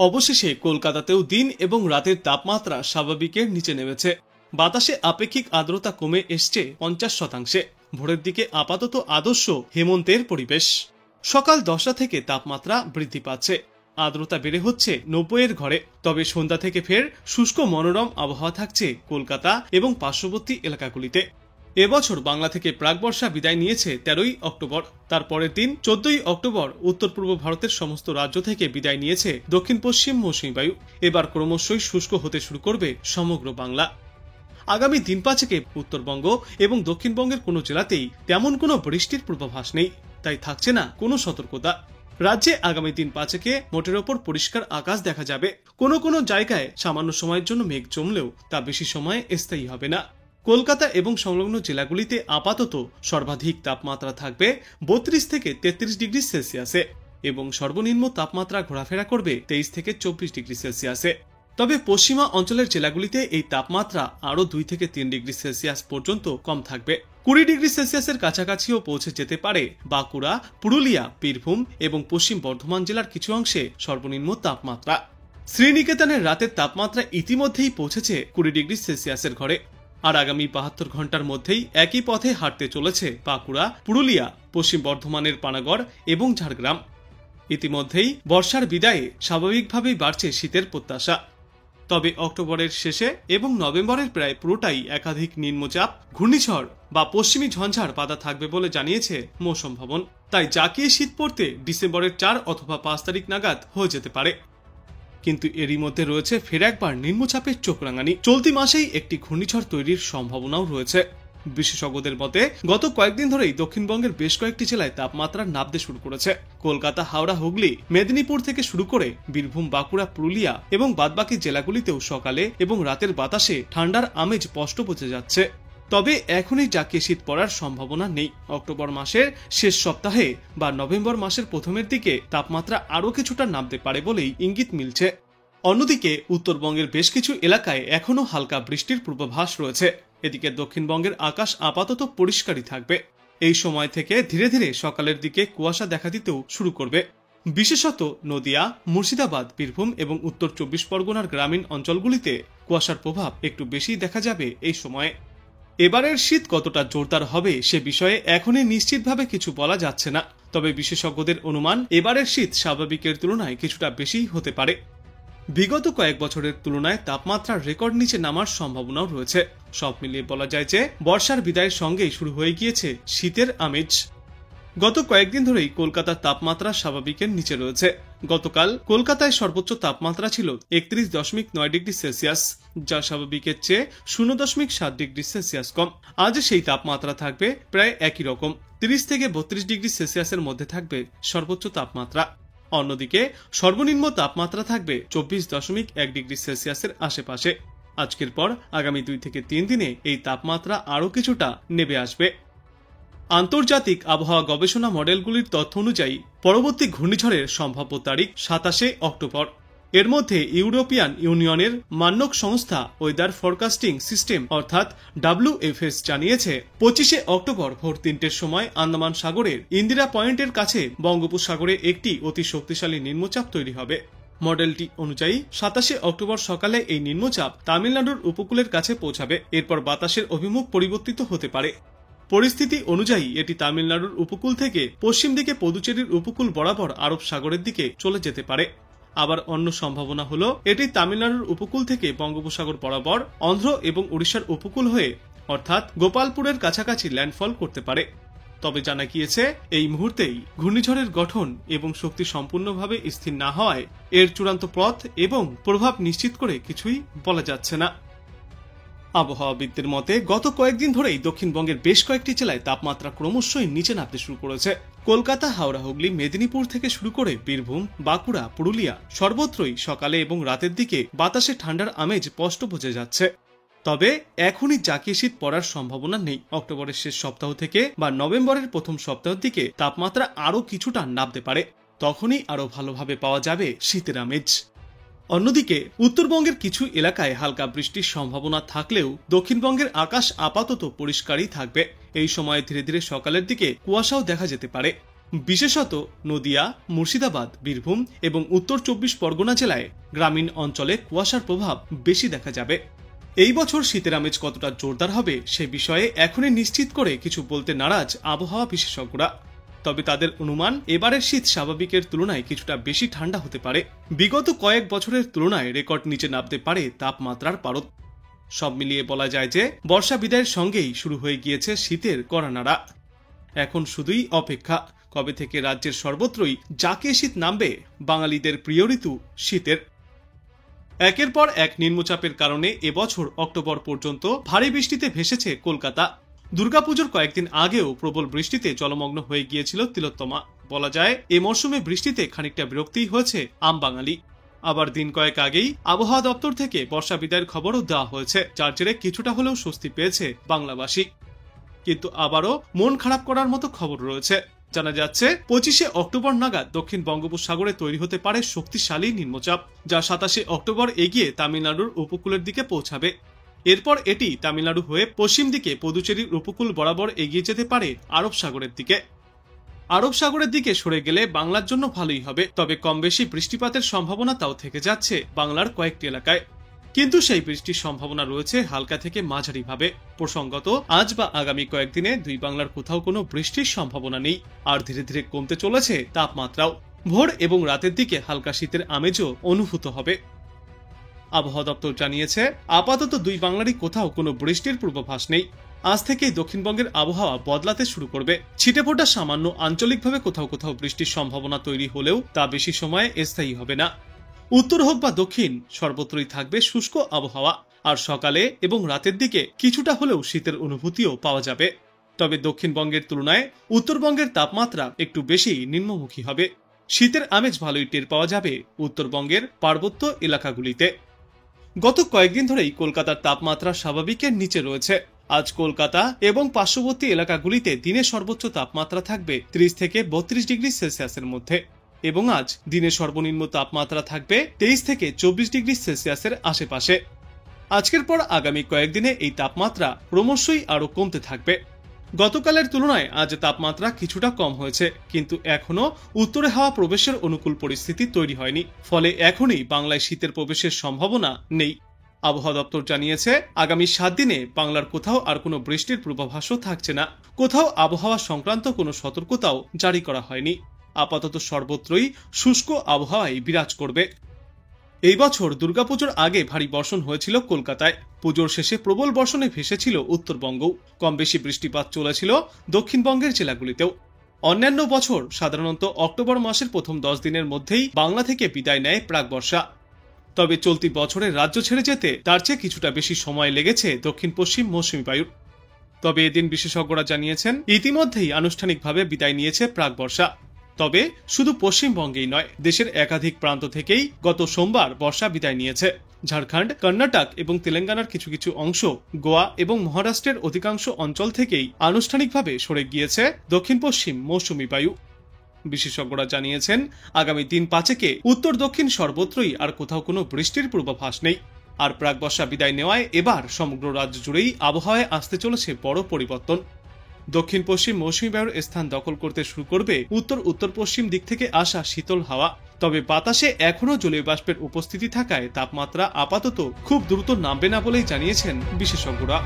অবশেষে কলকাতাতেও দিন এবং রাতের তাপমাত্রা স্বাভাবিকের নিচে নেমেছে। বাতাসে আপেক্ষিক আর্দ্রতা কমে এসছে 50%। ভোরের দিকে আপাতত আদর্শ হেমন্তের পরিবেশ। সকাল 10টা থেকে তাপমাত্রা বৃদ্ধি পাচ্ছে, আর্দ্রতা বেড়ে হচ্ছে 90-এর ঘরে। তবে সন্ধ্যা থেকে ফের শুষ্ক মনোরম আবহাওয়া থাকছে কলকাতা এবং পার্শ্ববর্তী এলাকাগুলিতে। এবছর বাংলা থেকে প্রাকবর্ষা বিদায় নিয়েছে 13ই অক্টোবর। তার পরের দিন 14ই অক্টোবর উত্তর পূর্ব ভারতের সমস্ত রাজ্য থেকে বিদায় নিয়েছে দক্ষিণ পশ্চিম মৌসুমী বায়ু। এবার ক্রমশই শুষ্ক হতে শুরু করবে সমগ্র বাংলা। আগামী দিন পাঁচেকে উত্তরবঙ্গ এবং দক্ষিণবঙ্গের কোনো জেলাতেই তেমন কোনো বৃষ্টির পূর্বাভাস নেই, তাই থাকছে না কোনো সতর্কতা। রাজ্যে আগামী দিন পাঁচেকে মোটের ওপর পরিষ্কার আকাশ দেখা যাবে। কোনো কোনো জায়গায় সামান্য সময়ের জন্য মেঘ জমলেও তা বেশি সময় স্থায়ী হবে না। কলকাতা এবং সংলগ্ন জেলাগুলিতে আপাতত সর্বাধিক তাপমাত্রা থাকবে 32 থেকে 33 ডিগ্রি সেলসিয়াসে এবং সর্বনিম্ন তাপমাত্রা ঘোরাফেরা করবে 23 থেকে 24 ডিগ্রি সেলসিয়াসে। তবে পশ্চিমা অঞ্চলের জেলাগুলিতে এই তাপমাত্রা আরও 2 থেকে 3 ডিগ্রি সেলসিয়াস পর্যন্ত কম থাকবে। 20 ডিগ্রি সেলসিয়াসের কাছাকাছিও পৌঁছে যেতে পারে বাঁকুড়া, পুরুলিয়া, বীরভূম এবং পশ্চিম বর্ধমান জেলার কিছু অংশে সর্বনিম্ন তাপমাত্রা। শ্রীনিকেতনের রাতের তাপমাত্রা ইতিমধ্যেই পৌঁছেছে 20 ডিগ্রি সেলসিয়াসের ঘরে। আর আগামী 72 ঘন্টার মধ্যেই একই পথে হাঁটতে চলেছে বাঁকুড়া, পুরুলিয়া, পশ্চিম বর্ধমানের পানাগড় এবং ঝাড়গ্রাম। ইতিমধ্যেই বর্ষার বিদায়ে স্বাভাবিকভাবেই বাড়ছে শীতের প্রত্যাশা। তবে অক্টোবরের শেষে এবং নভেম্বরের প্রায় পুরোটাই একাধিক নিম্নচাপ, ঘূর্ণিঝড় বা পশ্চিমী ঝঞ্ঝার বাধা থাকবে বলে জানিয়েছে মৌসুম ভবন। তাই জাকিয়ে শীত পড়তে ডিসেম্বরের 4 অথবা 5 তারিখ নাগাদ হয়ে যেতে পারে। কিন্তু এরই মধ্যে রয়েছে ফের একবার নিম্নচাপের চোখ রাঙানি। চলতি মাসেই একটি ঘূর্ণিঝড় তৈরির সম্ভাবনাও রয়েছে। বিশেষজ্ঞদের মতে গত কয়েকদিন ধরেই দক্ষিণবঙ্গের বেশ কয়েকটি জেলায় তাপমাত্রা নামতে শুরু করেছে। কলকাতা, হাওড়া, হুগলি, মেদিনীপুর থেকে শুরু করে বীরভূম, বাঁকুড়া, পুরুলিয়া এবং বাদবাকি জেলাগুলিতেও সকালে এবং রাতের বাতাসে ঠান্ডার আমেজ স্পষ্ট বোঝা যাচ্ছে। তবে এখনই জাকিয়ে শীত পড়ার সম্ভাবনা নেই। অক্টোবর মাসের শেষ সপ্তাহে বা নভেম্বর মাসের প্রথমের দিকে তাপমাত্রা আরও কিছুটা নামতে পারে বলেই ইঙ্গিত মিলছে। অন্যদিকে উত্তরবঙ্গের বেশ কিছু এলাকায় এখনও হালকা বৃষ্টির পূর্বাভাস রয়েছে। এদিকে দক্ষিণবঙ্গের আকাশ আপাতত পরিষ্কারই থাকবে। এই সময় থেকে ধীরে ধীরে সকালের দিকে কুয়াশা দেখা দিতেও শুরু করবে। বিশেষত নদিয়া, মুর্শিদাবাদ, বীরভূম এবং উত্তর 24 পরগনার গ্রামীণ অঞ্চলগুলিতে কুয়াশার প্রভাব একটু বেশি দেখা যাবে এই সময়ে। এবারের শীত কতটা জোরদার হবে সে বিষয়ে এখনই নিশ্চিতভাবে কিছু বলা যাচ্ছে না। তবে বিশেষজ্ঞদের অনুমান এবারের শীত স্বাভাবিকের তুলনায় কিছুটা বেশি হতে পারে। বিগত কয়েক বছরের তুলনায় তাপমাত্রার রেকর্ড নিচে নামার সম্ভাবনাও রয়েছে। সব মিলিয়ে বলা যায় যে বর্ষার বিদায়ের সঙ্গেই শুরু হয়ে গিয়েছে শীতের আমেজ। গত কয়েকদিন ধরেই কলকাতার তাপমাত্রা স্বাভাবিকের নিচে রয়েছে। গতকাল কলকাতায় সর্বোচ্চ তাপমাত্রা ছিল 31.9 ডিগ্রি সেলসিয়াস, যা স্বাভাবিকের চেয়ে 0.7 ডিগ্রি সেলসিয়াস কম। আজ সেই তাপমাত্রা থাকবে প্রায় একই রকম, 30 থেকে 32 ডিগ্রি সেলসিয়াসের মধ্যে থাকবে সর্বোচ্চ তাপমাত্রা। অন্যদিকে সর্বনিম্ন তাপমাত্রা থাকবে 24.1 ডিগ্রি সেলসিয়াসের আশেপাশে। আজকের পর আগামী 2 থেকে 3 দিনে এই তাপমাত্রা আরও কিছুটা নেমে আসবে। আন্তর্জাতিক আবহাওয়া গবেষণা মডেলগুলির তথ্য অনুযায়ী পরবর্তী ঘূর্ণিঝড়ের সম্ভাব্য তারিখ 27শে অক্টোবর। এর মধ্যে ইউরোপিয়ান ইউনিয়নের মানক সংস্থা ওয়েদার ফরকাস্টিং সিস্টেম অর্থাৎ WFS জানিয়েছে 25শে অক্টোবর ভোর 3টের সময় আন্দামান সাগরের ইন্দিরা পয়েন্টের কাছে বঙ্গোপসাগরে একটি অতি শক্তিশালী নিম্নচাপ তৈরি হবে। মডেলটি অনুযায়ী 27শে অক্টোবর সকালে এই নিম্নচাপ তামিলনাড়ুর উপকূলের কাছে পৌঁছাবে। এরপর বাতাসের অভিমুখ পরিবর্তিত হতে পারে। পরিস্থিতি অনুযায়ী এটি তামিলনাড়ুর উপকূল থেকে পশ্চিম দিকে পুদুচেরির উপকূল বরাবর আরব সাগরের দিকে চলে যেতে পারে। আবার অন্য সম্ভাবনা হলো এটি তামিলনাড়ুর উপকূল থেকে বঙ্গোপসাগর বরাবর অন্ধ্র এবং উড়িষ্যার উপকূল হয়ে অর্থাৎ গোপালপুরের কাছাকাছি ল্যান্ডফল করতে পারে। তবে জানা গিয়েছে এই মুহূর্তেই ঘূর্ণিঝড়ের গঠন এবং শক্তি সম্পূর্ণভাবে স্থির না হওয়ায় এর চূড়ান্ত পথ এবং প্রভাব নিশ্চিত করে কিছুই বলা যাচ্ছে না। আবহাওয়াবিদদের মতে গত কয়েকদিন ধরেই দক্ষিণবঙ্গের বেশ কয়েকটি জেলায় তাপমাত্রা ক্রমশই নিচে নামতে শুরু করেছে। কলকাতা, হাওড়া, হুগলি, মেদিনীপুর থেকে শুরু করে বীরভূম, বাঁকুড়া, পুরুলিয়া সর্বত্রই সকালে এবং রাতের দিকে বাতাসে ঠান্ডার আমেজ স্পষ্ট বোঝা যাচ্ছে। তবে এখনই জাকিয়ে শীত পড়ার সম্ভাবনা নেই। অক্টোবরের শেষ সপ্তাহ থেকে বা নভেম্বরের প্রথম সপ্তাহের দিকে তাপমাত্রা আরও কিছুটা নামতে পারে। তখনই আরও ভালোভাবে পাওয়া যাবে শীতের আমেজ। অন্যদিকে উত্তরবঙ্গের কিছু এলাকায় হালকা বৃষ্টির সম্ভাবনা থাকলেও দক্ষিণবঙ্গের আকাশ আপাতত পরিষ্কারই থাকবে। এই সময়ে ধীরে ধীরে সকালের দিকে কুয়াশাও দেখা যেতে পারে। বিশেষত নদিয়া, মুর্শিদাবাদ, বীরভূম এবং উত্তর 24 পরগনা জেলায় গ্রামীণ অঞ্চলে কুয়াশার প্রভাব বেশি দেখা যাবে। এই বছর শীতের আমেজ কতটা জোরদার হবে সে বিষয়ে এখনই নিশ্চিত করে কিছু বলতে নারাজ আবহাওয়া বিশেষজ্ঞরা। তবে তাদের অনুমান এবারের শীত স্বাভাবিকের তুলনায় কিছুটা বেশি ঠান্ডা হতে পারে। বিগত কয়েক বছরের তুলনায় রেকর্ড নিচে নামতে পারে তাপমাত্রার পারদ। সব মিলিয়ে বলা যায় যে বর্ষা বিদায়ের সঙ্গেই শুরু হয়ে গিয়েছে শীতের কড়া নাড়া। এখন শুধুই অপেক্ষা কবে থেকে রাজ্যের সর্বত্রই জাঁকে শীত নামবে। বাঙালিদের প্রিয় ঋতু শীতের। একের পর এক নিম্নচাপের কারণে এবছর অক্টোবর পর্যন্ত ভারী বৃষ্টিতে ভেসেছে কলকাতা। দুর্গাপুজোর কয়েকদিন আগেও প্রবল বৃষ্টিতে জলমগ্ন হয়ে গিয়েছিল তিলোত্তমা। বলা যায় এ মরশুমে বৃষ্টিতে খানিকটা বিরক্তি হয়েছে আম বাঙালি। আবার দিন কয়েক আগেই আবহাওয়া দপ্তর থেকে বর্ষা বিদায়ের খবরও দেওয়া হয়েছে, যার জেরে কিছুটা হলেও স্বস্তি পেয়েছে বাংলাবাসী। কিন্তু আবারও মন খারাপ করার মতো খবর রয়েছে। জানা যাচ্ছে 25শে অক্টোবর নাগাদ দক্ষিণ বঙ্গোপসাগরে তৈরি হতে পারে শক্তিশালী নিম্নচাপ, যা 27শে অক্টোবর এগিয়ে তামিলনাড়ুর উপকূলের দিকে পৌঁছাবে। এরপর এটি তামিলনাড়ু হয়ে পশ্চিম দিকে পদুচেরির উপকূল বরাবর এগিয়ে যেতে পারে আরব সাগরের দিকে। আরব সাগরের দিকে সরে গেলে বাংলার জন্য ভালোই হবে, তবে কম বেশি বৃষ্টিপাতের সম্ভাবনা তাও থেকে যাচ্ছে বাংলার কয়েকটি এলাকায়। কিন্তু সেই বৃষ্টির সম্ভাবনা রয়েছে হালকা থেকে মাঝারি ভাবে। প্রসঙ্গত আজ বা আগামী কয়েকদিনে দুই বাংলার কোথাও কোনো বৃষ্টির সম্ভাবনা নেই। আর ধীরে ধীরে কমতে চলেছে তাপমাত্রাও। ভোর এবং রাতের দিকে হালকা শীতের আমেজও অনুভূত হবে। আবহাওয়া দপ্তর জানিয়েছে আপাতত দুই বাংলারই কোথাও কোনো বৃষ্টির পূর্বাভাস নেই। আজ থেকেই দক্ষিণবঙ্গের আবহাওয়া বদলাতে শুরু করবে। ছিটেফোঁটা সামান্য আঞ্চলিকভাবে কোথাও কোথাও বৃষ্টির সম্ভাবনা তৈরি হলেও তা বেশি সময় স্থায়ী হবে না। উত্তর হোক বা দক্ষিণ, সর্বত্রই থাকবে শুষ্ক আবহাওয়া। আর সকালে এবং রাতের দিকে কিছুটা হলেও শীতের অনুভূতিও পাওয়া যাবে। তবে দক্ষিণবঙ্গের তুলনায় উত্তরবঙ্গের তাপমাত্রা একটু বেশি নিম্নমুখী হবে। শীতের আমেজ ভালোই টের পাওয়া যাবে উত্তরবঙ্গের পার্বত্য এলাকাগুলিতে। গত কয়েকদিন ধরেই কলকাতার তাপমাত্রা স্বাভাবিকের নিচে রয়েছে। আজ কলকাতা এবং পার্শ্ববর্তী এলাকাগুলিতে দিনের সর্বোচ্চ তাপমাত্রা থাকবে 30 থেকে 32 ডিগ্রি সেলসিয়াসের মধ্যে এবং আজ দিনের সর্বনিম্ন তাপমাত্রা থাকবে 23 থেকে 24 ডিগ্রি সেলসিয়াসের আশেপাশে। আজকের পর আগামী কয়েকদিনে এই তাপমাত্রা ক্রমশই আরো কমতে থাকবে। গতকালের তুলনায় আজ তাপমাত্রা কিছুটা কম হয়েছে, কিন্তু এখনো উত্তরে হাওয়া প্রবেশের অনুকূল পরিস্থিতি তৈরি হয়নি। ফলে এখনই বাংলায় শীতের প্রবেশের সম্ভাবনা নেই। আবহাওয়া দপ্তর জানিয়েছে আগামী 7 দিনে বাংলার কোথাও আর কোনো বৃষ্টির পূর্বাভাসও থাকছে না। কোথাও আবহাওয়া সংক্রান্ত কোনো সতর্কতাও জারি করা হয়নি। আপাতত সর্বত্রই শুষ্ক আবহাওয়াই বিরাজ করবে। এই বছর দুর্গাপুজোর আগে ভারী বর্ষণ হয়েছিল কলকাতায়। পুজোর শেষে প্রবল বর্ষণে ভেসেছিল উত্তরবঙ্গ। কম বেশি বৃষ্টিপাত চলেছিল দক্ষিণবঙ্গের জেলাগুলিতেও। অন্যান্য বছর সাধারণত অক্টোবর মাসের প্রথম 10 দিনের মধ্যেই বাংলা থেকে বিদায় নেয় প্রাক বর্ষা। তবে চলতি বছরে রাজ্য ছেড়ে যেতে তার চেয়ে কিছুটা বেশি সময় লেগেছে দক্ষিণ পশ্চিম মৌসুমী বায়ুর। তবে এদিন বিশেষজ্ঞরা জানিয়েছেন ইতিমধ্যেই আনুষ্ঠানিকভাবে বিদায় নিয়েছে প্রাক বর্ষা। তবে শুধু পশ্চিমবঙ্গেই নয়, দেশের একাধিক প্রান্ত থেকেই গত সোমবার বর্ষা বিদায় নিয়েছে। ঝাড়খণ্ড, কর্ণাটক এবং তেলেঙ্গানার কিছু কিছু অংশ, গোয়া এবং মহারাষ্ট্রের অধিকাংশ অঞ্চল থেকেই আনুষ্ঠানিকভাবে সরে গিয়েছে দক্ষিণ পশ্চিম মৌসুমী বায়ু। বিশেষজ্ঞরা জানিয়েছেন আগামী দিন 5 উত্তর দক্ষিণ সর্বত্রই আর কোথাও কোনো বৃষ্টির পূর্বাভাস নেই। আর প্রাক বর্ষা বিদায় নেওয়ায় এবার সমগ্র রাজ্য জুড়েই আবহাওয়ায় আসতে চলেছে বড় পরিবর্তন। দক্ষিণ পশ্চিম মৌসুমী বায়ুর স্থান দখল করতে শুরু করবে উত্তর উত্তর পশ্চিম দিক থেকে আসা শীতল হাওয়া। তবে বাতাসে এখনো জলীয় বাষ্পের উপস্থিতি থাকায় তাপমাত্রা আপাতত খুব দ্রুত নামবে না বলেই জানিয়েছেন বিশেষজ্ঞরা।